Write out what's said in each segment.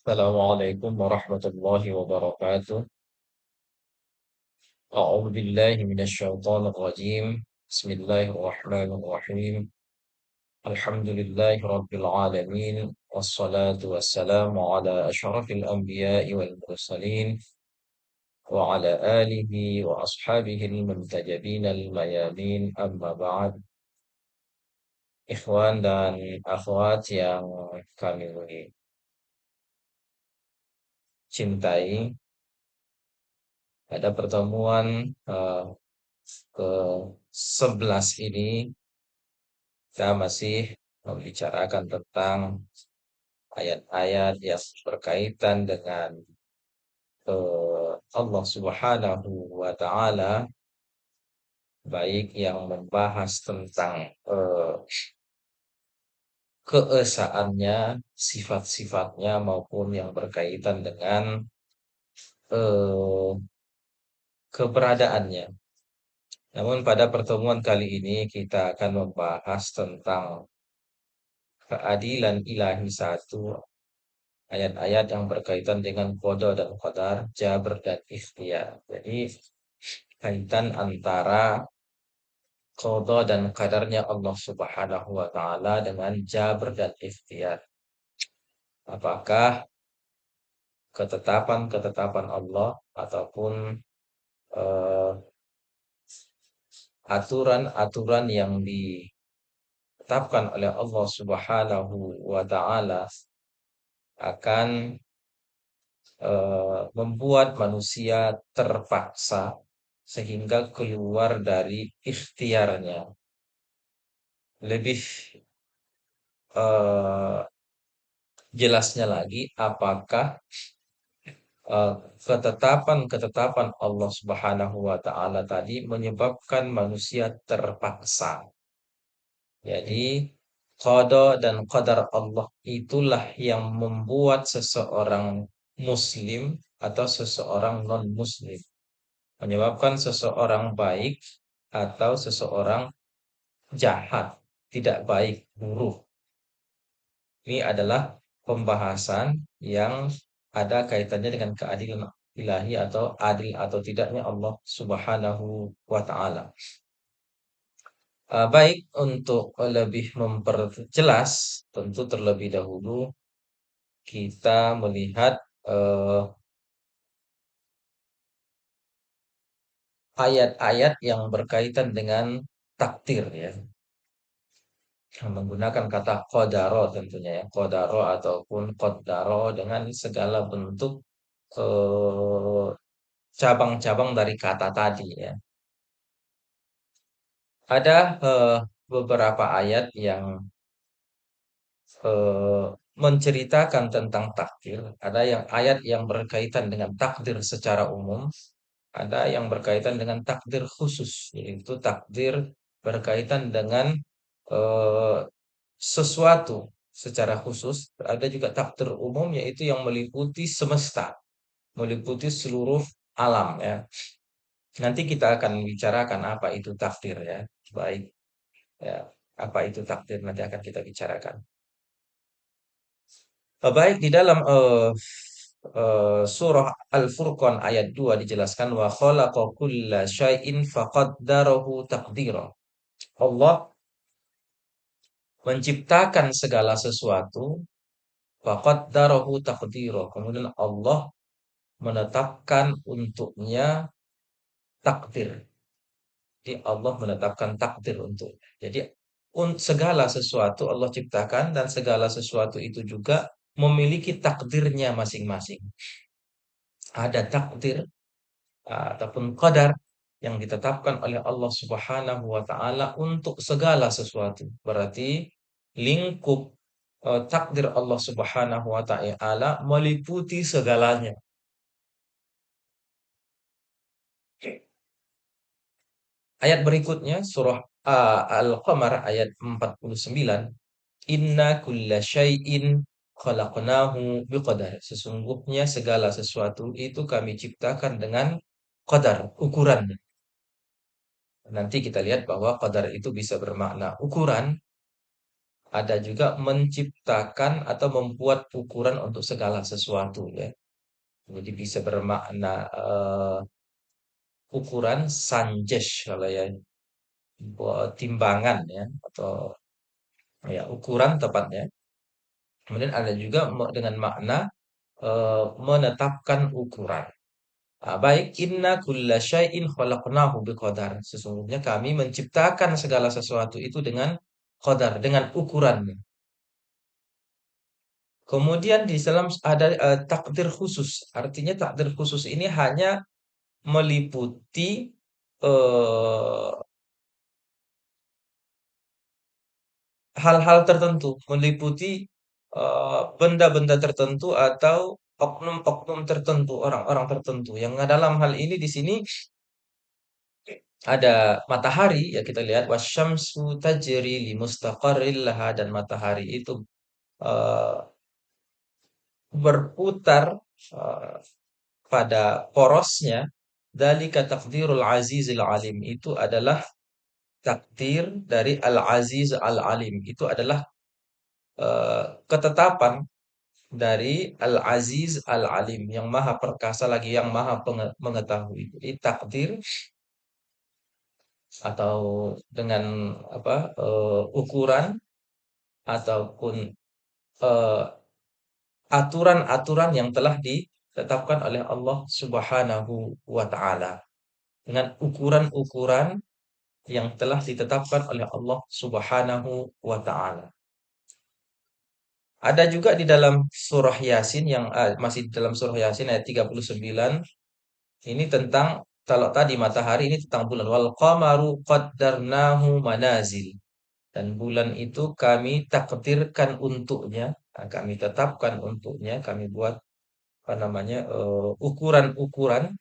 السلام عليكم ورحمة الله وبركاته. أعوذ بالله من الشيطان الرجيم. بسم الله الرحمن الرحيم. الحمد لله رب العالمين، والصلاة والسلام على أشرف الأنبياء والمرسلين وعلى آله وأصحابه المنتجبين الميامين. أما بعد. Ikhwan dan akhwat yang kami cintai, pada pertemuan eh, ke-11 ini kita masih membicarakan tentang ayat-ayat yang berkaitan dengan Allah Subhanahu wa taala, baik yang membahas tentang keesaannya, sifat-sifatnya, maupun yang berkaitan dengan eh, keberadaannya. Namun pada pertemuan kali ini kita akan membahas tentang keadilan ilahi satu, ayat-ayat yang berkaitan dengan qada dan qadar, jabr dan ikhtiar. Jadi kaitan antara qada dan qadarnya Allah Subhanahu wa taala dengan jabr dan ikhtiar. Apakah ketetapan-ketetapan Allah ataupun eh, aturan-aturan yang ditetapkan oleh Allah Subhanahu wa taala akan membuat manusia terpaksa sehingga keluar dari ikhtiarnya. Lebih eh, jelasnya lagi, apakah eh, ketetapan-ketetapan Allah Subhanahu wa taala tadi menyebabkan manusia terpaksa. Jadi qada dan qadar Allah itulah yang membuat seseorang muslim atau seseorang non-muslim, menyebabkan seseorang baik atau seseorang jahat, tidak baik, buruk. Ini adalah pembahasan yang ada kaitannya dengan keadilan ilahi atau adil atau tidaknya Allah Subhanahu wa taala. Baik, untuk lebih memperjelas, tentu terlebih dahulu kita melihat eh, ayat-ayat yang berkaitan dengan takdir, ya. Menggunakan kata qadaro tentunya, ya. Qadaro ataupun qaddaro dengan segala bentuk eh, cabang-cabang dari kata tadi, ya. Ada beberapa ayat yang eh, menceritakan tentang takdir. Ada yang ayat yang berkaitan dengan takdir secara umum, ada yang berkaitan dengan takdir khusus, yaitu takdir berkaitan dengan eh, sesuatu secara khusus. Ada juga takdir umum, yaitu yang meliputi semesta, meliputi seluruh alam, ya. Nanti kita akan bicarakan apa itu takdir, ya. Baik, ya. Apa itu takdir nanti akan kita bicarakan. Baik, di dalam surah Al-Furqan ayat 2 dijelaskan wa khalaqa kulla syai'in faqaddarahu taqdira. Allah menciptakan segala sesuatu faqaddarahu taqdira. Kemudian Allah menetapkan untuknya takdir. Jadi Allah menetapkan takdir untuknya. Jadi segala sesuatu Allah ciptakan dan segala sesuatu itu juga memiliki takdirnya masing-masing. Ada takdir ataupun qadar yang ditetapkan oleh Allah Subhanahu wa taala untuk segala sesuatu. Berarti lingkup takdir Allah Subhanahu wa taala meliputi segalanya. Ayat berikutnya surah Al-Qamar ayat 49, inna kulla syai'in khalaqnahu biqadar. Sesungguhnya segala sesuatu itu kami ciptakan dengan qadar, ukuran. Nanti kita lihat bahwa qadar itu bisa bermakna ukuran, ada juga menciptakan atau membuat ukuran untuk segala sesuatu ya. Jadi bisa bermakna ukuran sanjesh kalau ya, buat timbangan ya, atau ya ukuran tepatnya. Kemudian ada juga dengan makna menetapkan ukuran. Baik, inna kulla syai'in khalaqnahu biqadar. Sesungguhnya kami menciptakan segala sesuatu itu dengan qadar, dengan ukuran. Kemudian di dalam ada takdir khusus. Artinya takdir khusus ini hanya meliputi eh, hal-hal tertentu, meliputi benda-benda tertentu atau oknum-oknum tertentu, orang-orang tertentu. Yang dalam hal ini di sini ada matahari, ya kita lihat wasyamsu tajri li mustaqarril laha, dan matahari itu eh, berputar eh, pada porosnya. Dzalika taqdirul azizil alim, itu adalah takdir dari al-aziz al-alim, itu adalah ketetapan dari al-aziz al-alim, yang maha perkasa lagi yang maha mengetahui. Jadi takdir atau dengan apa ukuran ataupun eh, aturan-aturan yang telah ditetapkan oleh Allah Subhanahu wa taala, dengan ukuran-ukuran yang telah ditetapkan oleh Allah Subhanahu wa taala. Ada juga di dalam surah Yasin yang masih di dalam surah Yasin ayat 39, ini tentang, kalau tadi matahari, ini tentang bulan. Wal qamaru qaddarnahu manazil. Dan bulan itu kami takdirkan untuknya, kami tetapkan untuknya, kami buat apa namanya ukuran-ukuran,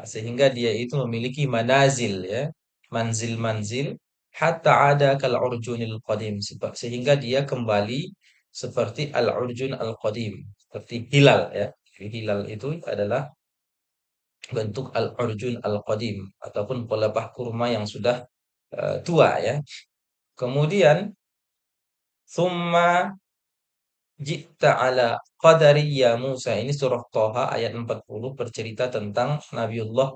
sehingga dia itu memiliki manazil ya, manzil-manzil, hatta ada kal urjunil qadim, sehingga dia kembali seperti al urjun al qadim, seperti hilal ya. Jadi hilal itu adalah bentuk al urjun al qadim, ataupun pelepah kurma yang sudah tua ya. Kemudian summa Jikta ala qadari ya Musa. Ini surah Toha ayat 40, bercerita tentang Nabiullah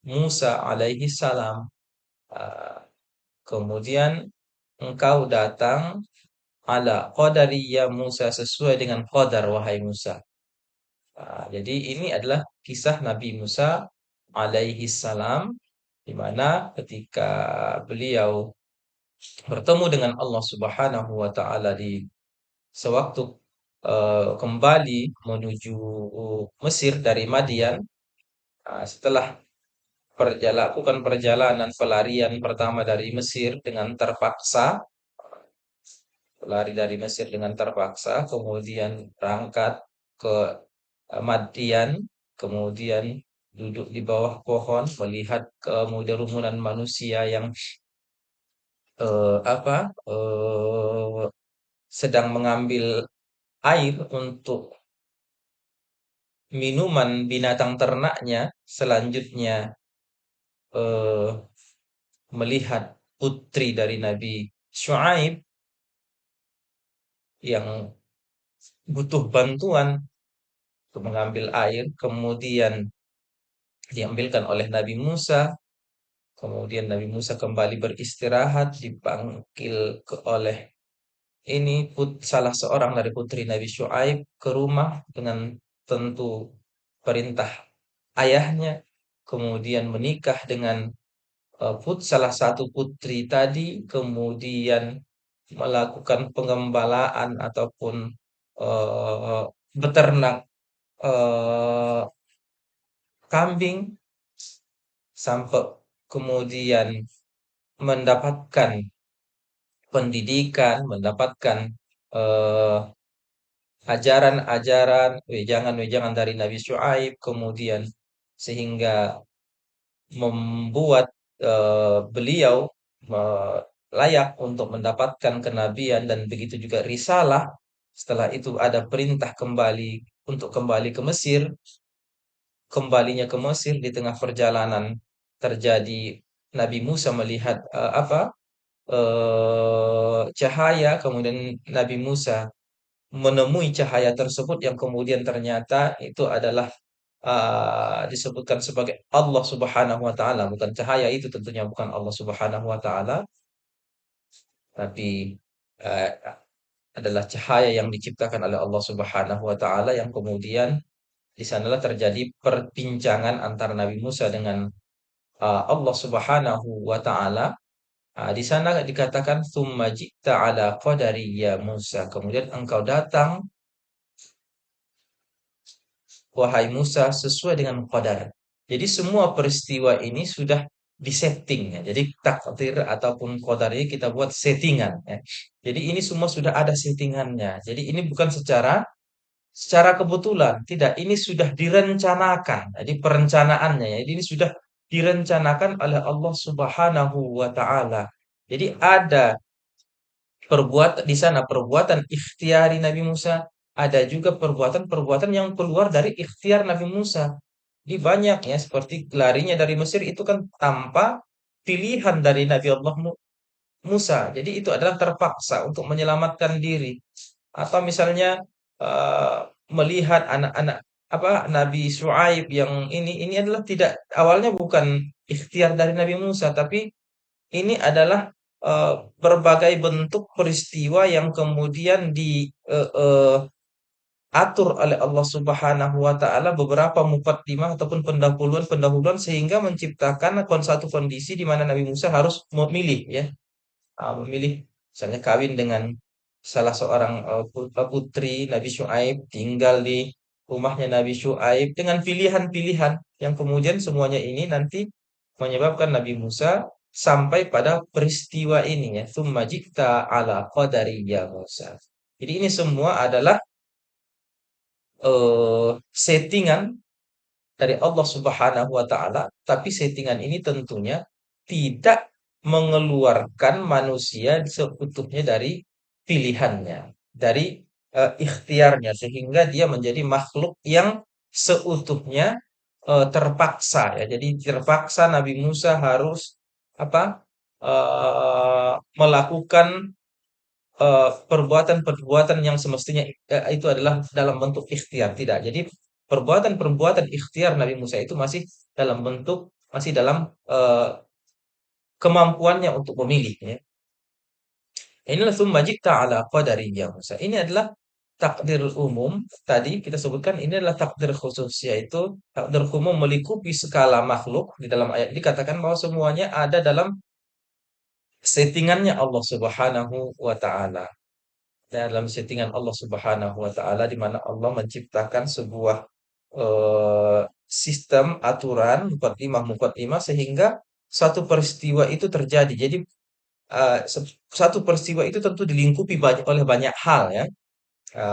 Musa alaihi salam. Ah, Kemudian engkau datang ala qadari ya Musa, sesuai dengan qadar wahai Musa. Jadi ini adalah kisah Nabi Musa alaihi salam, di mana ketika beliau bertemu dengan Allah Subhanahu wa taala di sewaktu kembali menuju Mesir dari Madian, setelah lakukan perjalanan pelarian pertama dari Mesir dengan terpaksa, lari dari Mesir dengan terpaksa, kemudian berangkat ke Madian, kemudian duduk di bawah pohon melihat kemudian kerumunan manusia yang apa sedang mengambil air untuk minuman binatang ternaknya. Selanjutnya eh, melihat putri dari Nabi Syuaib yang butuh bantuan untuk mengambil air, kemudian diambilkan oleh Nabi Musa. Kemudian Nabi Musa kembali beristirahat, dipanggil oleh ini salah seorang dari putri Nabi Syuaib ke rumah dengan tentu perintah ayahnya, kemudian menikah dengan salah satu putri tadi, kemudian melakukan pengembalaan ataupun eh, beternak eh, kambing, sampai kemudian mendapatkan pendidikan, mendapatkan eh, ajaran-ajaran, wejangan-wejangan dari Nabi Syuaib, kemudian sehingga membuat beliau eh, layak untuk mendapatkan kenabian, dan begitu juga risalah. Setelah itu ada perintah kembali untuk kembali ke Mesir. Kembalinya ke Mesir, di tengah perjalanan terjadi Nabi Musa melihat apa? cahaya, kemudian Nabi Musa menemui cahaya tersebut yang kemudian ternyata itu adalah disebutkan sebagai Allah Subhanahu wa taala, bukan cahaya itu tentunya bukan Allah Subhanahu wa taala, tapi eee, adalah cahaya yang diciptakan oleh Allah Subhanahu wa taala yang kemudian di sanalah terjadi perbincangan antara Nabi Musa dengan Allah Subhanahu wa taala. Di sana dikatakan tsumma ji'ta ala qadari ya Musa. Kemudian engkau datang wahai Musa sesuai dengan qadar. Jadi semua peristiwa ini sudah disetting ya. Jadi takdir ataupun qadar ini kita buat settingan ya. Jadi ini semua sudah ada settingannya. Jadi ini bukan secara kebetulan, tidak. Ini sudah direncanakan. Jadi perencanaannya ya. Ini sudah direncanakan oleh Allah Subhanahu wa taala. Jadi ada perbuatan di sana perbuatan ikhtiari Nabi Musa, ada juga perbuatan-perbuatan yang keluar dari ikhtiar Nabi Musa. Di banyak ya, seperti larinya dari Mesir itu kan tanpa pilihan dari Nabi Allah Musa. Jadi itu adalah terpaksa untuk menyelamatkan diri. Atau misalnya eh, melihat anak-anak apa Nabi Syuaib yang ini adalah tidak awalnya bukan ikhtiar dari Nabi Musa, tapi ini adalah berbagai bentuk peristiwa yang kemudian atur oleh Allah Subhanahu wa taala beberapa mukaddimah ataupun pendahuluan-pendahuluan sehingga menciptakan satu kondisi di mana Nabi Musa harus memilih ya, memilih misalnya kawin dengan salah seorang putri Nabi Syuaib, tinggal di rumahnya Nabi Syuaib dengan pilihan-pilihan yang kemudian semuanya ini nanti menyebabkan Nabi Musa sampai pada peristiwa ini ya, tsumma ji'ta ala qadari ya Musa. Jadi ini semua adalah settingan dari Allah Subhanahu wa taala, tapi settingan ini tentunya tidak mengeluarkan manusia seutuhnya dari pilihannya, dari ikhtiarnya sehingga dia menjadi makhluk yang seutuhnya terpaksa ya. Jadi terpaksa Nabi Musa harus apa? Melakukan perbuatan-perbuatan yang semestinya itu adalah dalam bentuk ikhtiar, tidak. Jadi perbuatan-perbuatan ikhtiar Nabi Musa itu masih dalam kemampuannya untuk memilih ya. Inilah tsumma ji'ta ala qadari ya Musa. Ini adalah takdir umum tadi kita sebutkan ini adalah takdir khusus yaitu takdir umum melingkupi skala makhluk di dalam ayat ini dikatakan bahwa semuanya ada dalam settingannya Allah Subhanahu wa taala. Dalam settingan Allah Subhanahu wa taala di mana Allah menciptakan sebuah sistem aturan mukadimah sehingga satu peristiwa itu terjadi. Jadi satu peristiwa itu tentu dilingkupi oleh banyak hal ya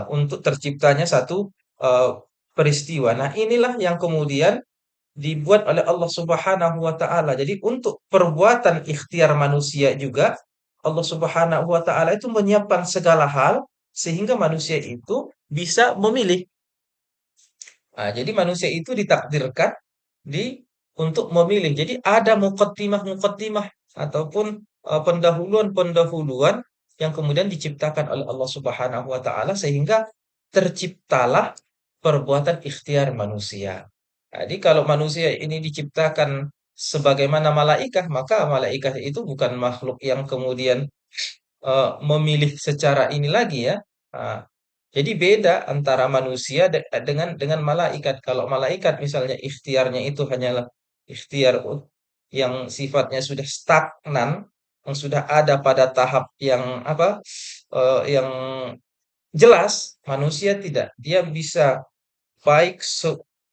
untuk terciptanya satu eh, peristiwa. Nah, inilah yang kemudian dibuat oleh Allah Subhanahu wa taala. Jadi untuk perbuatan ikhtiar manusia juga Allah Subhanahu wa taala itu menyiapkan segala hal sehingga manusia itu bisa memilih. Jadi manusia itu ditakdirkan untuk memilih. Jadi ada mukaddimah-mukaddimah ataupun pendahuluan-pendahuluan yang kemudian diciptakan oleh Allah Subhanahu wa taala sehingga terciptalah perbuatan ikhtiar manusia. Jadi kalau manusia ini diciptakan sebagaimana malaikat, maka malaikat itu bukan makhluk yang kemudian memilih secara ini lagi ya. Nah, jadi beda antara manusia dengan malaikat. Kalau malaikat misalnya ikhtiarnya itu hanyalah ikhtiar yang sifatnya sudah stagnan, yang sudah ada pada tahap yang apa, yang jelas, manusia tidak. Dia bisa baik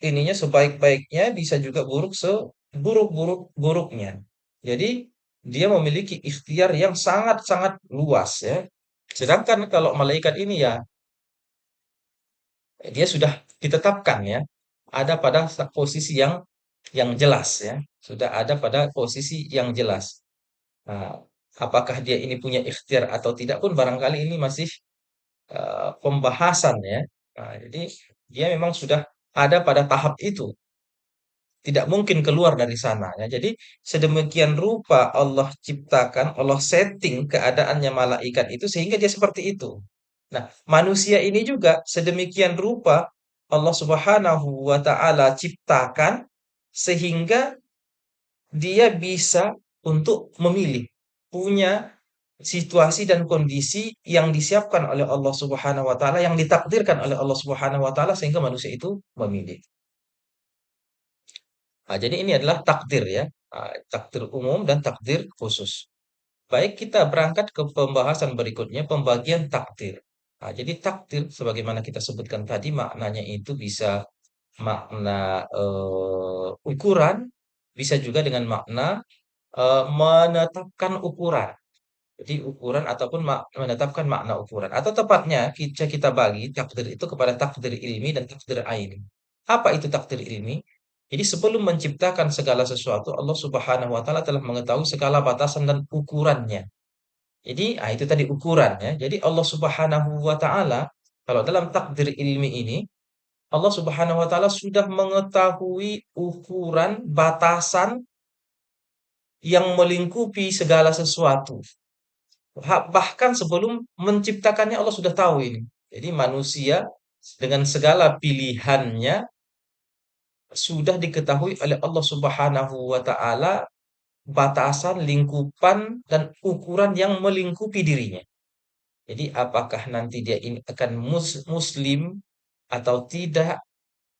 ininya sebaik-baiknya, bisa juga buruk seburuk-buruknya. Jadi dia memiliki ikhtiar yang sangat-sangat luas ya. Sedangkan kalau malaikat ini ya dia sudah ditetapkan ya, ada pada posisi yang jelas ya, sudah ada pada posisi yang jelas. Nah, apakah dia ini punya ikhtiar atau tidak pun barangkali ini masih pembahasan ya. Nah, jadi dia memang sudah ada pada tahap itu. tidak mungkin keluar dari sana ya. Jadi sedemikian rupa Allah ciptakan, Allah setting keadaannya malaikat itu sehingga dia seperti itu. Nah, manusia ini juga sedemikian rupa Allah Subhanahu wa taala ciptakan sehingga dia bisa untuk memilih, punya situasi dan kondisi yang disiapkan oleh Allah Subhanahu wa taala, yang ditakdirkan oleh Allah Subhanahu wa taala sehingga manusia itu memilih. Nah, jadi ini adalah takdir ya, takdir umum dan takdir khusus. Baik, kita berangkat ke pembahasan berikutnya, pembagian takdir. Nah, jadi takdir sebagaimana kita sebutkan tadi maknanya itu bisa makna ukuran, bisa juga dengan makna menetapkan ukuran. Jadi ukuran ataupun menetapkan makna ukuran. Atau tepatnya kita bagi takdir itu kepada takdir ilmi dan takdir aini. Apa itu takdir ilmi? Jadi sebelum menciptakan segala sesuatu, Allah Subhanahu wa taala telah mengetahui segala batasan dan ukurannya. Jadi, itu tadi ukurannya. Jadi Allah Subhanahu wa taala kalau dalam takdir ilmi ini, Allah Subhanahu wa taala sudah mengetahui ukuran batasan yang melingkupi segala sesuatu. Bahkan sebelum menciptakannya Allah sudah tahu ini. Jadi manusia dengan segala pilihannya sudah diketahui oleh Allah Subhanahu wa taala batasan, lingkupan dan ukuran yang melingkupi dirinya. Jadi apakah nanti dia ini akan muslim atau tidak,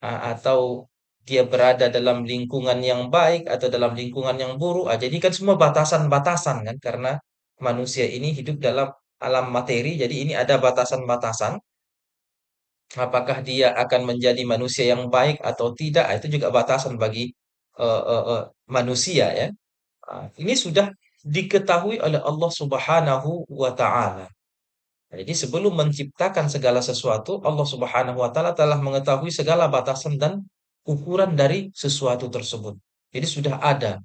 atau dia berada dalam lingkungan yang baik atau dalam lingkungan yang buruk. Jadi kan semua batasan-batasan kan karena manusia ini hidup dalam alam materi. Jadi ini ada batasan-batasan. Apakah dia akan menjadi manusia yang baik atau tidak? Itu juga batasan bagi manusia ya. Ini sudah diketahui oleh Allah Subhanahu wa taala. Jadi sebelum menciptakan segala sesuatu, Allah Subhanahu wa taala telah mengetahui segala batasan dan ukuran dari sesuatu tersebut. Jadi sudah ada.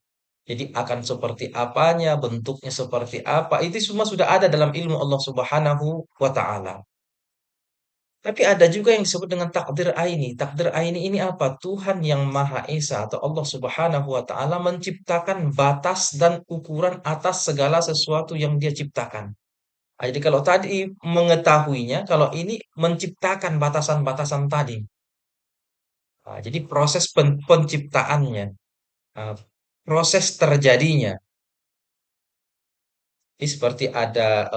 Jadi akan seperti apanya, bentuknya seperti apa, itu semua sudah ada dalam ilmu Allah Subhanahu wa taala. Tapi ada juga yang disebut dengan takdir aini. Takdir aini ini apa? Tuhan yang Maha Esa atau Allah Subhanahu wa taala menciptakan batas dan ukuran atas segala sesuatu yang Dia ciptakan. Jadi kalau tadi mengetahuinya, kalau ini menciptakan batasan-batasan tadi. Jadi proses penciptaannya, ah, proses terjadinya. Ini seperti ada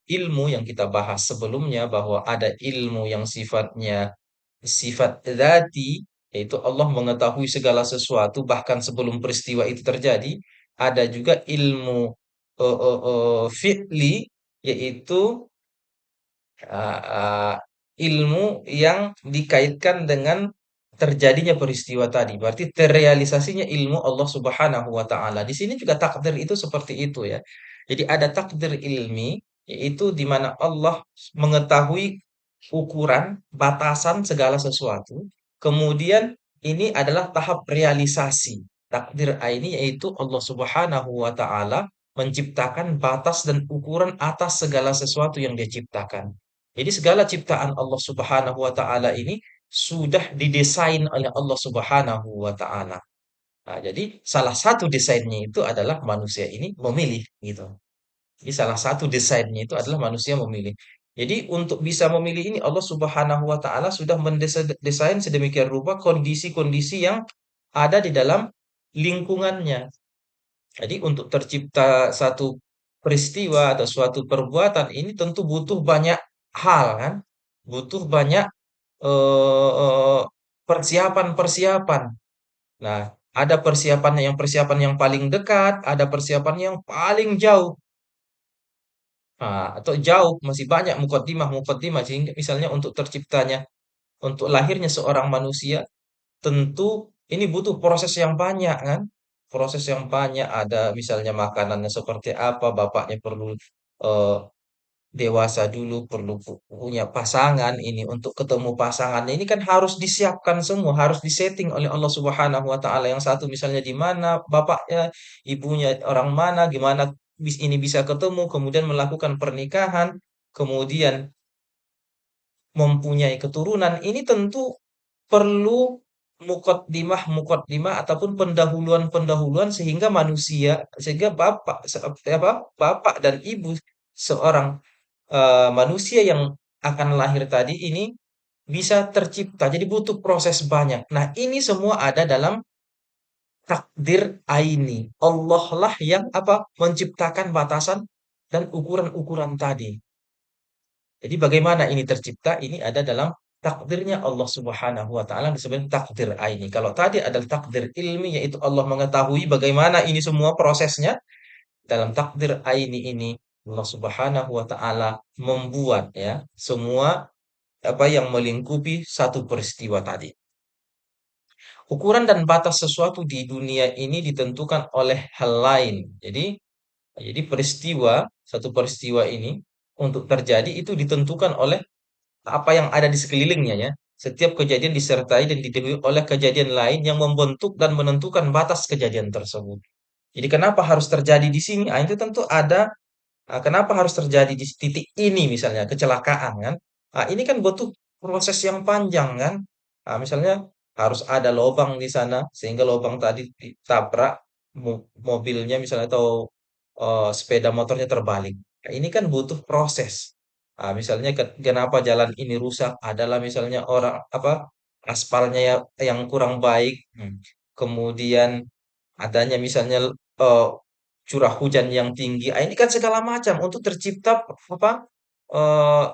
ilmu yang kita bahas sebelumnya bahwa ada ilmu yang sifatnya sifat dzati, yaitu Allah mengetahui segala sesuatu bahkan sebelum peristiwa itu terjadi. Ada juga ilmu fi'li, yaitu uh, ilmu yang dikaitkan dengan terjadinya peristiwa tadi. Berarti terrealisasinya ilmu Allah Subhanahu wa taala. Di sini juga takdir itu seperti itu ya. Jadi ada takdir ilmi yaitu di mana Allah mengetahui ukuran, batasan segala sesuatu. Kemudian ini adalah tahap realisasi. Takdir ini yaitu Allah Subhanahu wa taala menciptakan batas dan ukuran atas segala sesuatu yang Dia ciptakan. Jadi segala ciptaan Allah Subhanahu wa taala ini sudah didesain oleh Allah Subhanahu wa taala. Nah, jadi salah satu desainnya itu adalah manusia ini memilih gitu. Jadi salah satu desainnya itu adalah manusia memilih. Jadi untuk bisa memilih ini Allah Subhanahu wa taala sudah mendesain sedemikian rupa kondisi-kondisi yang ada di dalam lingkungannya. Jadi untuk tercipta satu peristiwa atau suatu perbuatan ini tentu butuh banyak hal kan, butuh banyak eh, persiapan-persiapan. Nah, ada persiapan yang paling dekat, ada persiapan yang paling jauh. Atau jauh masih banyak mukaddimah sehingga misalnya untuk terciptanya, untuk lahirnya seorang manusia tentu ini butuh proses yang banyak kan? Proses yang banyak, ada misalnya makanannya seperti apa, bapaknya perlu eh, dewasa dulu, perlu punya pasangan ini untuk ketemu pasangan. Ini kan harus disiapkan semua, harus disetting oleh Allah Subhanahu wa taala. Yang satu misalnya di mana bapaknya, ibunya orang mana, gimana ini bisa ketemu, kemudian melakukan pernikahan, kemudian mempunyai keturunan. Ini tentu perlu mukaddimah ataupun pendahuluan-pendahuluan sehingga bapak dan ibu seorang manusia yang akan lahir tadi ini bisa tercipta. Jadi butuh proses banyak. Nah, ini semua ada dalam takdir aini. Allah lah yang menciptakan batasan dan ukuran-ukuran tadi. Jadi bagaimana ini tercipta? Ini ada dalam takdirnya Allah Subhanahu wa taala disebut takdir aini. Kalau tadi adalah takdir ilmi yaitu Allah mengetahui bagaimana ini semua prosesnya, dalam takdir aini ini Allah Subhanahu wa taala membuat ya semua yang melingkupi satu peristiwa tadi. Ukuran dan batas sesuatu di dunia ini ditentukan oleh hal lain. Jadi satu peristiwa ini untuk terjadi itu ditentukan oleh apa yang ada di sekelilingnya ya. Setiap kejadian disertai dan didahului oleh kejadian lain yang membentuk dan menentukan batas kejadian tersebut. Jadi kenapa harus terjadi di sini? Itu tentu ada. Kenapa harus terjadi di titik ini misalnya kecelakaan kan? Ini kan butuh proses yang panjang kan? Misalnya harus ada lubang di sana sehingga lubang tadi ditabrak mobilnya misalnya atau sepeda motornya terbalik. Ini kan butuh proses. Misalnya kenapa jalan ini rusak adalah misalnya orang aspalnya yang kurang baik, kemudian adanya misalnya eh, curah hujan yang tinggi. Ini kan segala macam untuk tercipta apa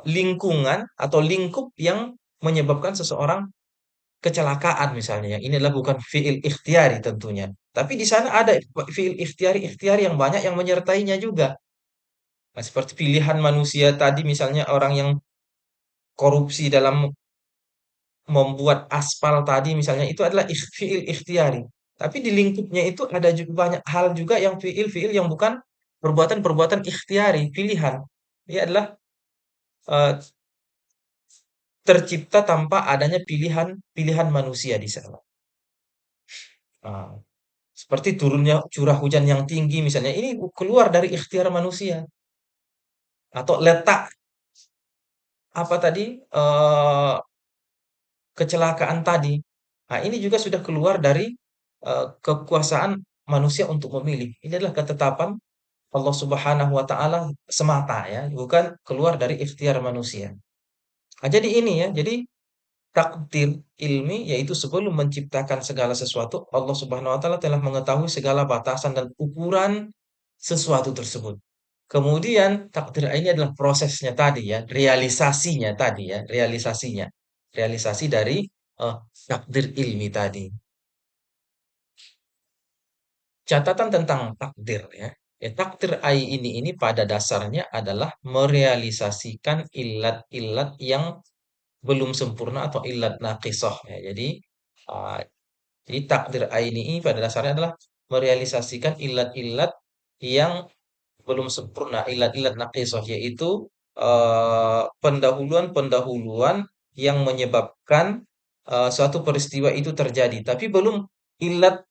lingkungan atau lingkup yang menyebabkan seseorang kecelakaan misalnya. Yang ini adalah bukan fiil ikhtiari tentunya. Tapi di sana ada fiil ikhtiari yang banyak yang menyertainya juga. Nah, seperti pilihan manusia tadi misalnya orang yang korupsi dalam membuat aspal tadi misalnya itu adalah fiil ikhtiari. Tapi di lingkupnya itu ada juga banyak hal juga yang fiil-fiil yang bukan perbuatan-perbuatan ikhtiari, pilihan. Dia adalah eh, tercipta tanpa adanya pilihan-pilihan manusia di sana. Ah, seperti turunnya curah hujan yang tinggi misalnya, ini keluar dari ikhtiar manusia. Atau letak apa tadi kecelakaan tadi. Ini juga sudah keluar dari kekuasaan manusia untuk memilih. Ini adalah ketetapan Allah Subhanahu wa taala semata ya, bukan keluar dari ikhtiar manusia. Jadi ini ya, jadi takdir ilmi yaitu sebelum menciptakan segala sesuatu, Allah Subhanahu wa taala telah mengetahui segala batasan dan ukuran sesuatu tersebut. Kemudian takdir ini adalah prosesnya tadi ya, realisasinya tadi ya, realisasinya. Realisasi dari eh, takdir ilmi tadi. Catatan tentang takdir ya. Takdir ini pada dasarnya adalah merealisasikan ilat-ilat yang belum sempurna atau ilat naqisah ya. Uh, jadi takdir ini pada dasarnya adalah merealisasikan ilat-ilat yang belum sempurna, ilat-ilat naqisah yaitu pendahuluan-pendahuluan yang menyebabkan suatu peristiwa itu terjadi, tapi belum ilat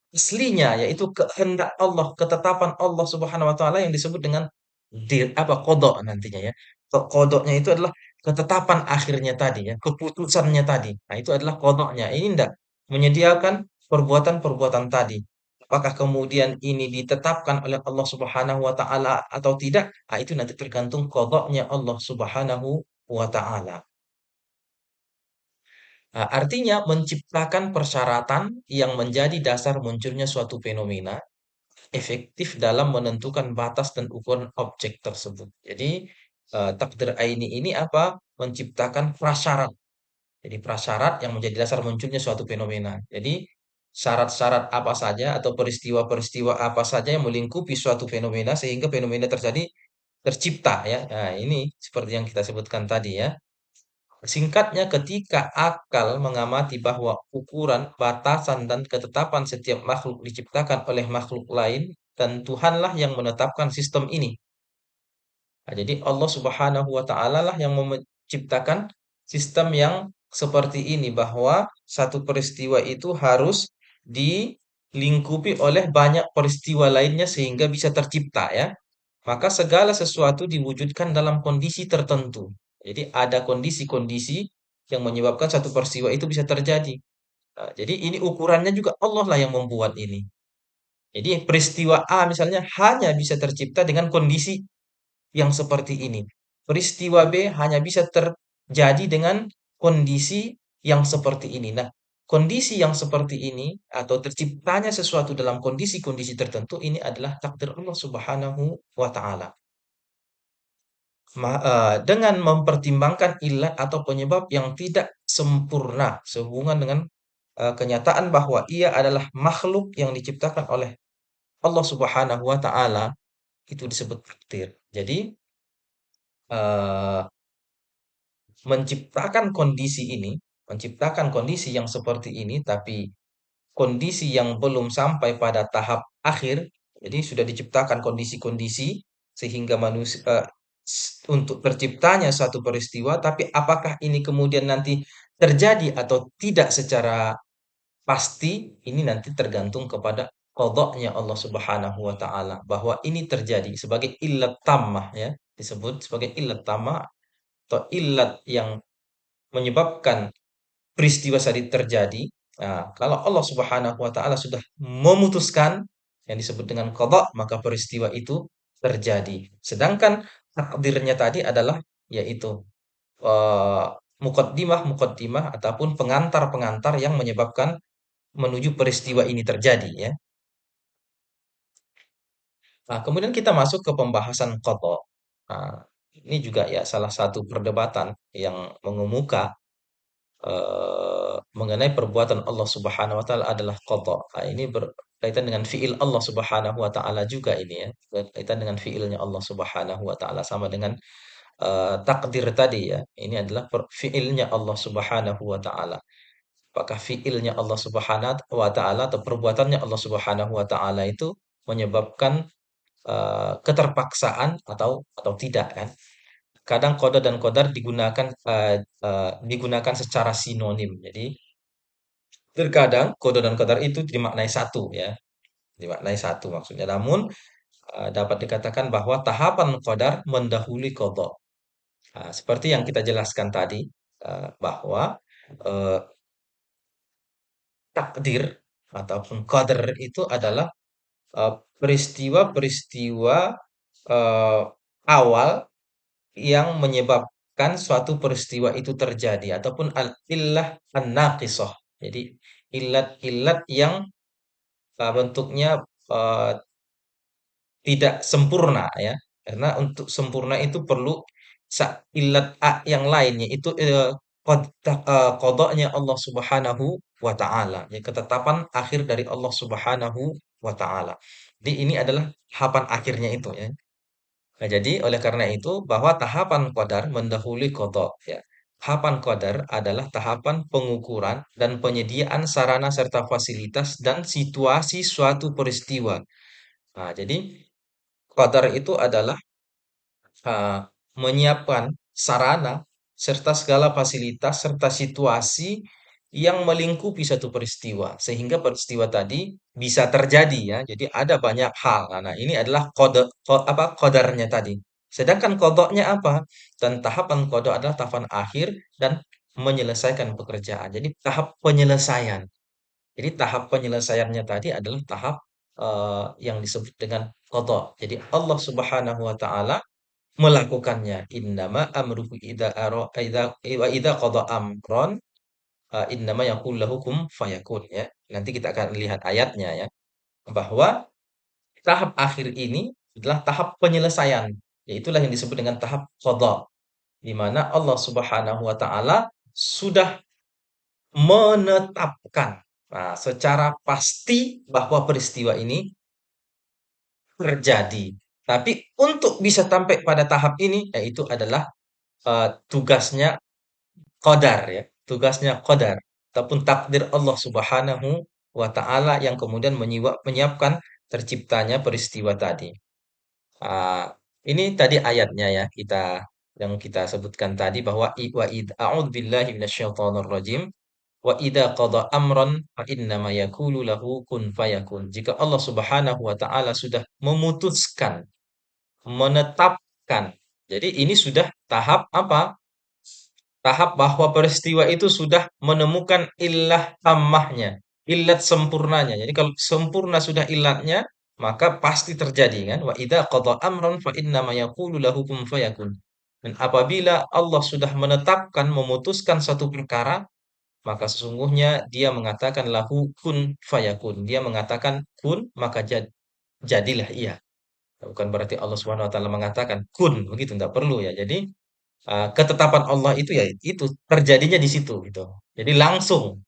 aslinya yaitu kehendak Allah, ketetapan Allah Subhanahu wa taala yang disebut dengan qada nantinya ya. Qadanya itu adalah ketetapan akhirnya tadi ya, keputusannya tadi. Nah, itu adalah qadanya. Ini tidak menyediakan perbuatan-perbuatan tadi. Apakah kemudian ini ditetapkan oleh Allah Subhanahu wa taala atau tidak? Itu nanti tergantung qadanya Allah Subhanahu wa taala. Artinya menciptakan persyaratan yang menjadi dasar munculnya suatu fenomena efektif dalam menentukan batas dan ukuran objek tersebut. Jadi, takdir aini ini apa? Menciptakan prasyarat. Jadi prasyarat yang menjadi dasar munculnya suatu fenomena. Jadi syarat-syarat apa saja atau peristiwa-peristiwa apa saja yang melingkupi suatu fenomena sehingga fenomena terjadi tercipta ya. Nah, ini seperti yang kita sebutkan tadi ya. Singkatnya, ketika akal mengamati bahwa ukuran, batasan, dan ketetapan setiap makhluk diciptakan oleh makhluk lain, dan Tuhanlah yang menetapkan sistem ini. Jadi Allah Subhanahu wa taala lah yang menciptakan sistem yang seperti ini bahwa satu peristiwa itu harus dilingkupi oleh banyak peristiwa lainnya sehingga bisa tercipta ya. Maka segala sesuatu diwujudkan dalam kondisi tertentu. Jadi ada kondisi-kondisi yang menyebabkan satu peristiwa itu bisa terjadi. Jadi ini ukurannya juga Allah lah yang membuat ini. Jadi peristiwa A misalnya hanya bisa tercipta dengan kondisi yang seperti ini. Peristiwa B hanya bisa terjadi dengan kondisi yang seperti ini. Nah, kondisi yang seperti ini atau terciptanya sesuatu dalam kondisi-kondisi tertentu ini adalah takdir Allah Subhanahu wa taala. Dengan mempertimbangkan ilat atau penyebab yang tidak sempurna sehubungan dengan kenyataan bahwa ia adalah makhluk yang diciptakan oleh Allah Subhanahu wa taala, itu disebut takdir. Jadi, eee, menciptakan kondisi ini, menciptakan kondisi yang seperti ini, tapi kondisi yang belum sampai pada tahap akhir, jadi sudah diciptakan kondisi-kondisi sehingga manusia untuk terciptanya suatu peristiwa, tapi apakah ini kemudian nanti terjadi atau tidak secara pasti, ini nanti tergantung kepada qadanya Allah Subhanahu wa taala, bahwa ini terjadi sebagai illat tammah ya, disebut sebagai illat tammah atau illat yang menyebabkan peristiwa tadi terjadi. Nah, kalau Allah Subhanahu wa taala sudah memutuskan yang disebut dengan qada, maka peristiwa itu terjadi. Sedangkan takdirnya tadi adalah yaitu eh, mukaddimah-mukaddimah ataupun pengantar-pengantar yang menyebabkan menuju peristiwa ini terjadi ya. Nah, kemudian kita masuk ke pembahasan qada. Nah, ini juga ya salah satu perdebatan yang mengemuka mengenai perbuatan Allah Subhanahu wa taala adalah qada. Nah, ini berkaitan dengan fiil Allah Subhanahu wa taala juga ini ya. Berkaitan dengan fiilnya Allah Subhanahu wa taala sama dengan takdir tadi ya. Ini adalah fiilnya Allah Subhanahu wa taala. Apakah fiilnya Allah Subhanahu wa taala atau perbuatannya Allah Subhanahu wa taala itu menyebabkan keterpaksaan atau tidak kan? Kadang qada dan qadar digunakan secara sinonim. Jadi terkadang qada dan qadar itu dimaknai satu ya, dimaknai satu maksudnya. Namun dapat dikatakan bahwa tahapan qadar mendahului qada. Seperti yang kita jelaskan tadi bahwa eh, takdir ataupun qadar itu adalah peristiwa-peristiwa eh, awal yang menyebabkan suatu peristiwa itu terjadi ataupun al-illah an-naqisah. Jadi ilat-ilat yang bentuknya eh, tidak sempurna ya. Karena untuk sempurna itu perlu ilat yang lainnya itu qadanya Allah Subhanahu wa taala. Ya, ketetapan akhir dari Allah Subhanahu wa taala. Jadi ini adalah tahapan akhirnya itu ya. Nah, jadi oleh karena itu bahwa tahapan qadar mendahului qada ya. Tahapan qadar adalah tahapan pengukuran dan penyediaan sarana serta fasilitas dan situasi suatu peristiwa. Nah, jadi qadar itu adalah eee, menyiapkan sarana serta segala fasilitas serta situasi yang melingkupi satu peristiwa sehingga peristiwa tadi bisa terjadi ya. Jadi ada banyak hal. Nah, ini adalah qadarnya tadi. Sedangkan qadanya apa? Dan tahapan qada adalah tahapan akhir dan menyelesaikan pekerjaan. Jadi tahap penyelesaian. Jadi tahap penyelesaiannya tadi adalah tahap yang disebut dengan qada. Jadi Allah Subhanahu wa taala melakukannya. Innama amruhu idza qada amran innama yaqul lahu kun fayakun ya. Nanti kita akan lihat ayatnya ya, bahwa tahap akhir ini adalah tahap penyelesaian. Yaitulah yang disebut dengan tahap qada, di mana Allah Subhanahu wa taala sudah menetapkan secara pasti bahwa peristiwa ini terjadi. Tapi untuk bisa sampai pada tahap ini, yaitu adalah tugasnya qadar ya, tugasnya qadar ataupun takdir Allah Subhanahu wa taala yang kemudian menyiapkan terciptanya peristiwa tadi. Ah, ini tadi ayatnya ya yang kita sebutkan tadi bahwa wa id a'udzubillahi minasyaitonir rajim wa idza qada amran fa innama yaqulu lahu kun fayakun. Jika Allah Subhanahu wa taala sudah memutuskan, menetapkan. Jadi ini sudah tahap apa? tahap bahwa peristiwa itu sudah menemukan illah tammahnya, illat sempurnanya. Jadi kalau sempurna sudah illatnya, maka pasti terjadi kan. Wa idza qada amran fa inna ma yaqulu lahu kun fayakun. Dan apabila Allah sudah menetapkan, memutuskan satu perkara, maka sesungguhnya dia mengatakan lahu kun fayakun. Dia mengatakan kun, maka jadilah ia. Bukan berarti Allah Subhanahu wa taala mengatakan kun, begitu enggak perlu ya. Jadi ketetapan Allah itu ya itu terjadinya di situ gitu. Jadi langsung.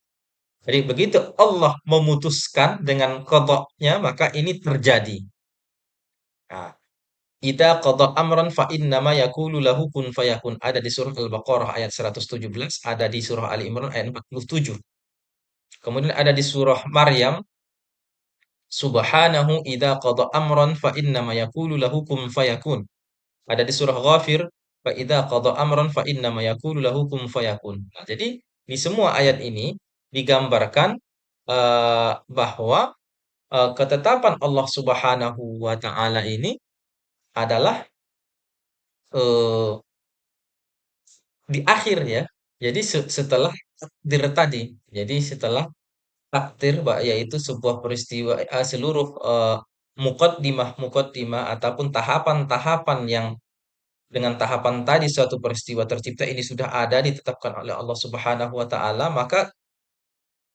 Jadi begitu Allah memutuskan dengan qadanya maka ini terjadi. Nah, idza qada amran fa innama yaqulu lahu kun fayakun. Ada di surah Al-Baqarah ayat 117, ada di surah Ali Imran ayat 47. Kemudian ada di surah Maryam, subhanahu idza qada amran fa innama yaqulu lahu kun fayakun. Ada di surah Ghafir, fa idza qada amran fa innama yaqulu lahu kun fayakun. Nah, jadi di semua ayat ini digambarkan bahwa ketetapan Allah Subhanahu wa taala ini adalah eh, di akhir ya. Jadi setelah takdir tadi. Jadi setelah takdir yaitu sebuah peristiwa seluruh muqaddimah ataupun tahapan-tahapan yang dengan tahapan tadi suatu peristiwa tercipta ini sudah ada ditetapkan oleh Allah Subhanahu wa taala, maka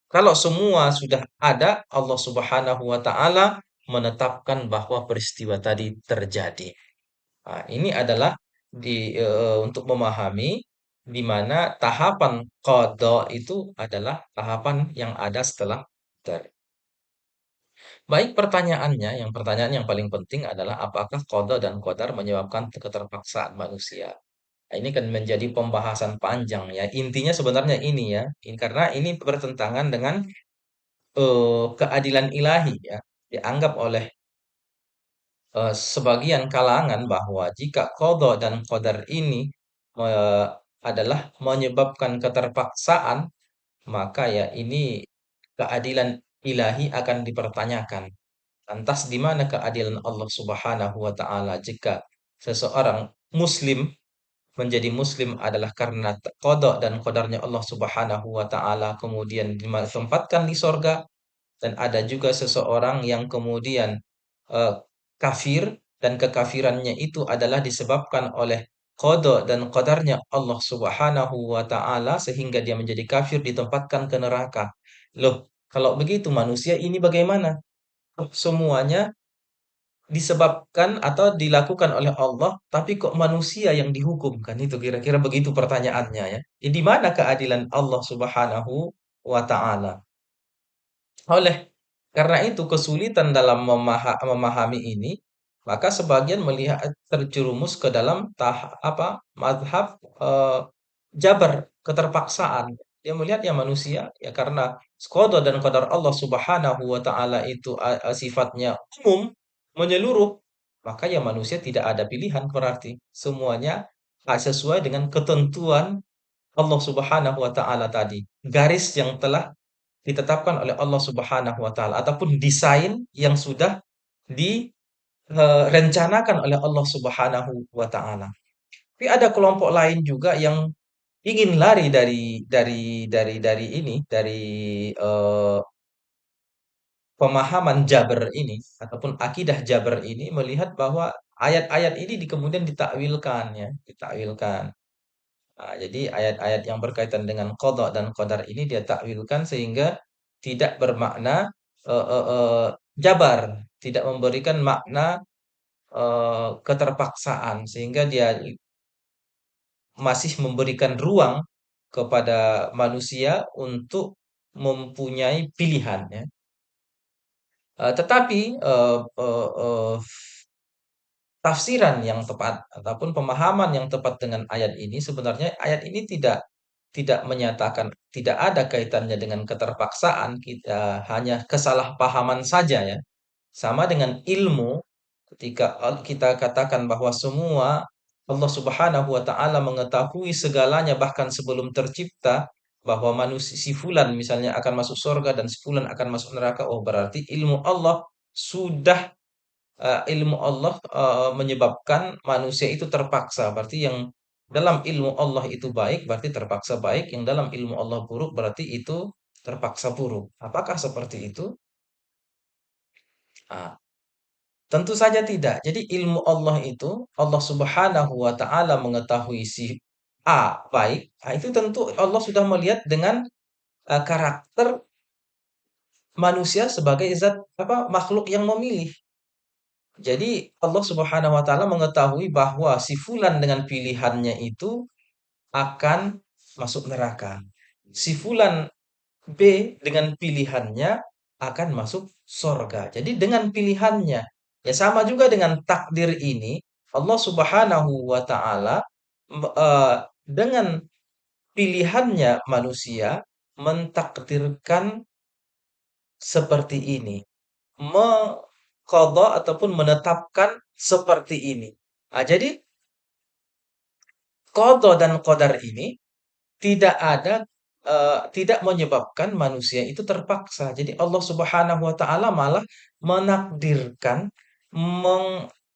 kalau semua sudah ada, Allah Subhanahu wa taala menetapkan bahwa peristiwa tadi terjadi. Nah, ini adalah untuk memahami di mana tahapan qada itu adalah tahapan yang ada setelah dari. Baik pertanyaannya, yang pertanyaan yang paling penting adalah apakah qada dan qadar menyebabkan keterpaksaan manusia? Nah, ini kan menjadi pembahasan panjang ya. Intinya sebenarnya ini ya. Ini karena ini bertentangan dengan keadilan ilahi ya. Dianggap oleh sebagian kalangan bahwa jika qada dan qadar ini eh, adalah menyebabkan keterpaksaan, maka ya ini keadilan ilahi akan dipertanyakan. Lantas di mana keadilan Allah Subhanahu wa taala jika seseorang muslim menjadi muslim adalah karena qada dan qadarnya Allah Subhanahu wa taala kemudian ditempatkan di sorga dan ada juga seseorang yang kemudian eh, kafir dan kekafirannya itu adalah disebabkan oleh qada dan qadarnya Allah Subhanahu wa taala sehingga dia menjadi kafir ditempatkan ke neraka. Loh, kalau begitu manusia ini bagaimana? Oh, semuanya disebabkan atau dilakukan oleh Allah, tapi kok manusia yang dihukum kan itu kira-kira begitu pertanyaannya ya. Di mana keadilan Allah Subhanahu wa taala? Oleh karena itu kesulitan dalam memahami ini, maka sebagian melihat terjerumus ke dalam mazhab jabar, keterpaksaan. Dia melihat ya manusia ya karena qada dan qadar Allah Subhanahu wa taala itu sifatnya umum, menyeluruh, maka ya manusia tidak ada pilihan berarti. Semuanya sesuai dengan ketentuan Allah Subhanahu wa taala tadi. Garis yang telah ditetapkan oleh Allah Subhanahu wa taala ataupun desain yang sudah direncanakan oleh Allah Subhanahu wa taala. Tapi ada kelompok lain juga yang ingin lari dari pemahaman Jabar ini ataupun akidah Jabar ini melihat bahwa ayat-ayat ini kemudian ditakwilkan ya, ditakwilkan. Nah, jadi ayat-ayat yang berkaitan dengan qada dan qadar ini dia takwilkan sehingga tidak bermakna jabar, tidak memberikan makna keterpaksaan sehingga dia masih memberikan ruang kepada manusia untuk mempunyai pilihan ya. Tetapi tafsiran yang tepat ataupun pemahaman yang tepat dengan ayat ini sebenarnya ayat ini tidak menyatakan tidak ada kaitannya dengan keterpaksaan, kita hanya kesalahpahaman saja ya. Sama dengan ilmu ketika kita katakan bahwa semua Allah Subhanahu wa taala mengetahui segalanya bahkan sebelum tercipta bahwa manusia si fulan misalnya akan masuk surga dan si fulan akan masuk neraka. Oh, berarti ilmu Allah sudah ilmu Allah menyebabkan manusia itu terpaksa. Berarti yang dalam ilmu Allah itu baik berarti terpaksa baik, yang dalam ilmu Allah buruk berarti itu terpaksa buruk. Apakah seperti itu? Ah, tentu saja tidak. Jadi ilmu Allah itu, Allah Subhanahu wa taala mengetahui si A baik, itu tentu Allah sudah melihat dengan karakter manusia sebagai zat apa makhluk yang memilih. Jadi Allah Subhanahu wa taala mengetahui bahwa si fulan dengan pilihannya itu akan masuk neraka. Si fulan B dengan pilihannya akan masuk sorga. Jadi dengan pilihannya, ya sama juga dengan takdir ini, Allah Subhanahu wa taala dengan pilihannya manusia mentakdirkan seperti ini, mengqadha ataupun menetapkan seperti ini. Nah, jadi qadha dan qadar ini tidak ada, tidak menyebabkan manusia itu terpaksa. Jadi Allah Subhanahu wa taala malah menakdirkan,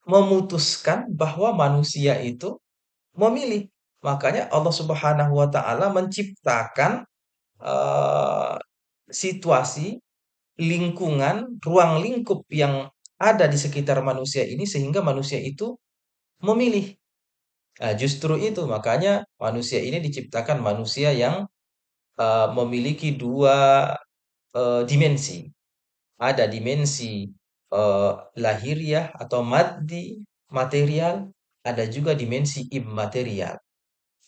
memutuskan bahwa manusia itu memilih. Makanya Allah Subhanahu wa taala menciptakan, eee, situasi, lingkungan, ruang lingkup yang ada di sekitar manusia ini sehingga manusia itu memilih. Nah, justru itu makanya manusia ini diciptakan manusia yang memiliki 2 dimensi. Ada dimensi, lahiriah atau maddi, material, ada juga dimensi immaterial.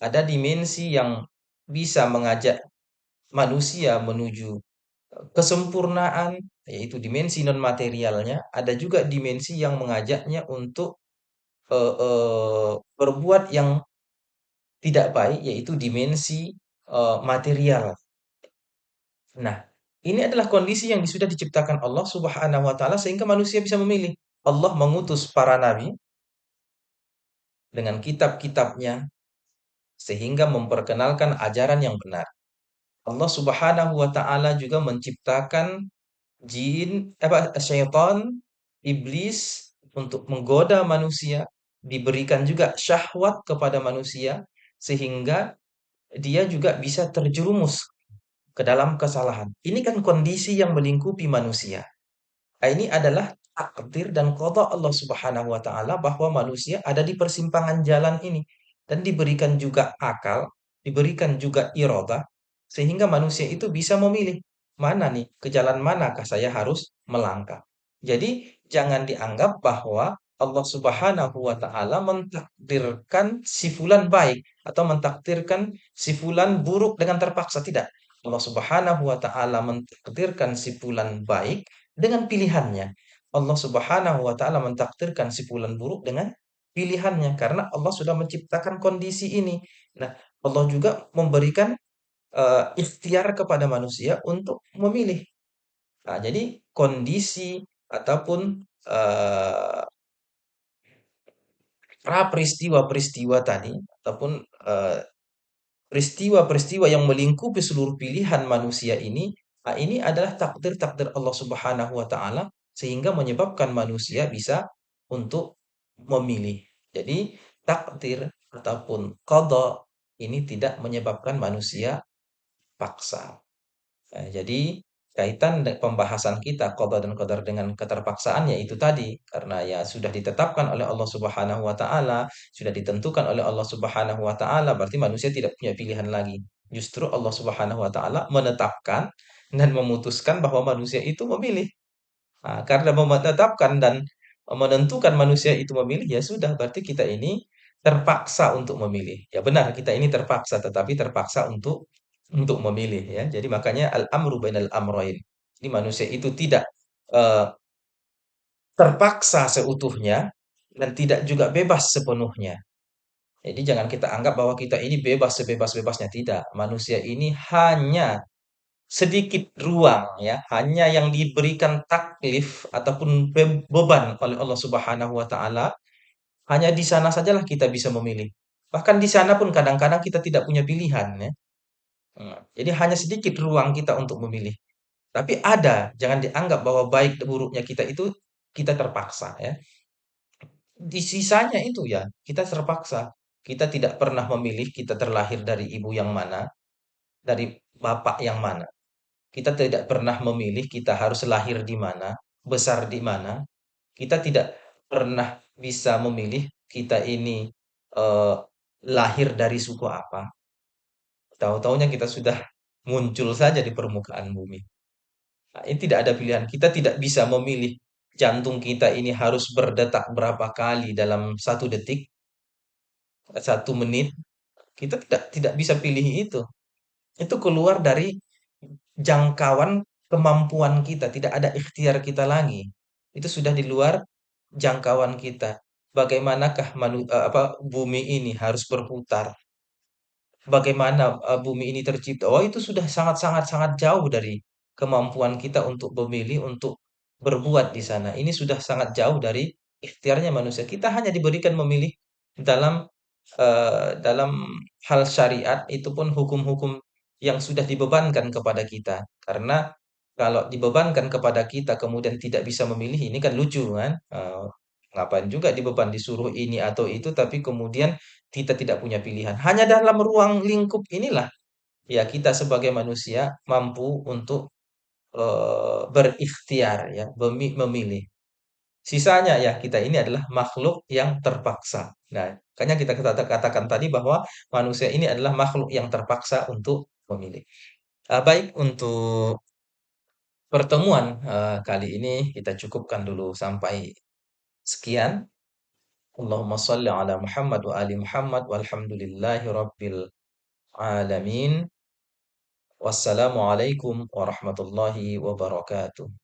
Ada dimensi yang bisa mengajak manusia menuju kesempurnaan, yaitu dimensi non materialnya, ada juga dimensi yang mengajaknya untuk, berbuat yang tidak baik, yaitu dimensi, material. Nah, ini adalah kondisi yang sudah diciptakan Allah Subhanahu wa taala sehingga manusia bisa memilih. Allah mengutus para nabi dengan kitab-kitabnya sehingga memperkenalkan ajaran yang benar. Allah Subhanahu wa taala juga menciptakan jin, syaitan, iblis untuk menggoda manusia, diberikan juga syahwat kepada manusia sehingga dia juga bisa terjerumus ke dalam kesalahan. Ini kan kondisi yang melingkupi manusia. Nah, ini adalah takdir dan qada Allah Subhanahu wa taala bahwa manusia ada di persimpangan jalan ini dan diberikan juga akal, diberikan juga iradah sehingga manusia itu bisa memilih mana nih ke jalan manakah saya harus melangkah. Jadi jangan dianggap bahwa Allah Subhanahu wa taala mentakdirkan si fulan baik atau mentakdirkan si fulan buruk dengan terpaksa, tidak. Allah Subhanahu wa taala mentakdirkan si fulan baik dengan pilihannya. Allah Subhanahu wa taala mentakdirkan si fulan buruk dengan pilihannya karena Allah sudah menciptakan kondisi ini. Nah, Allah juga memberikan ikhtiar kepada manusia untuk memilih. Nah, jadi kondisi ataupun eh, peristiwa-peristiwa tadi ataupun eh, peristiwa-peristiwa yang melingkupi seluruh pilihan manusia ini, ini adalah takdir-takdir Allah Subhanahu wa taala sehingga menyebabkan manusia bisa untuk memilih. Jadi takdir ataupun qada ini tidak menyebabkan manusia paksa. Jadi kaitan pembahasan kita qada dan qadar dengan keterpaksaan yaitu tadi karena ya sudah ditetapkan oleh Allah Subhanahu wa taala, sudah ditentukan oleh Allah Subhanahu wa taala berarti manusia tidak punya pilihan lagi. Justru Allah Subhanahu wa taala menetapkan dan memutuskan bahwa manusia itu memilih. Nah, karena menetapkan dan menentukan manusia itu memilih ya sudah berarti kita ini terpaksa untuk memilih. Ya benar kita ini terpaksa tetapi terpaksa untuk memilih ya. Jadi makanya al-amru bainal amrayn. Jadi manusia itu tidak eh, terpaksa seutuhnya dan tidak juga bebas sepenuhnya. Jadi jangan kita anggap bahwa kita ini bebas sebebas-bebasnya tidak. Manusia ini hanya sedikit ruang ya, hanya yang diberikan taklif ataupun beban oleh Allah Subhanahu wa taala, hanya di sana sajalah kita bisa memilih. Bahkan di sana pun kadang-kadang kita tidak punya pilihan ya. Jadi hanya sedikit ruang kita untuk memilih. Tapi ada, jangan dianggap bahwa baik dan buruknya kita itu kita terpaksa ya. Di sisanya itu ya kita terpaksa. Kita tidak pernah memilih kita terlahir dari ibu yang mana, dari bapak yang mana. Kita tidak pernah memilih kita harus lahir di mana, besar di mana. Kita tidak pernah bisa memilih kita ini eh, lahir dari suku apa. Tahu-taunya kita sudah muncul saja di permukaan bumi. Nah, ini tidak ada pilihan. Kita tidak bisa memilih jantung kita ini harus berdetak berapa kali dalam 1 detik, 1 menit. Kita tidak bisa pilih itu. Itu keluar dari jangkauan kemampuan kita. Tidak ada ikhtiar kita lagi. Itu sudah di luar jangkauan kita. Bagaimanakah bumi ini harus berputar? Bagaimana bumi ini tercipta? Oh, itu sudah sangat sangat sangat jauh dari kemampuan kita untuk memilih, untuk berbuat di sana. Ini sudah sangat jauh dari ikhtiarnya manusia. Kita hanya diberikan memilih dalam dalam hal syariat, itu pun hukum-hukum yang sudah dibebankan kepada kita. Karena kalau dibebankan kepada kita kemudian tidak bisa memilih, ini kan lucu kan? Ngapain juga dibeban disuruh ini atau itu, tapi kemudian kita tidak punya pilihan. Hanya dalam ruang lingkup inilah ya kita sebagai manusia mampu untuk berikhtiar ya, memilih. Sisanya ya kita ini adalah makhluk yang terpaksa. Nah, makanya kita katakan tadi bahwa manusia ini adalah makhluk yang terpaksa untuk memilih. Baik, untuk pertemuan kali ini kita cukupkan dulu sampai sekian. Allahumma salli ala Muhammad wa ali Muhammad walhamdulillahi rabbil alamin. Wassalamualaikum warahmatullahi wabarakatuh.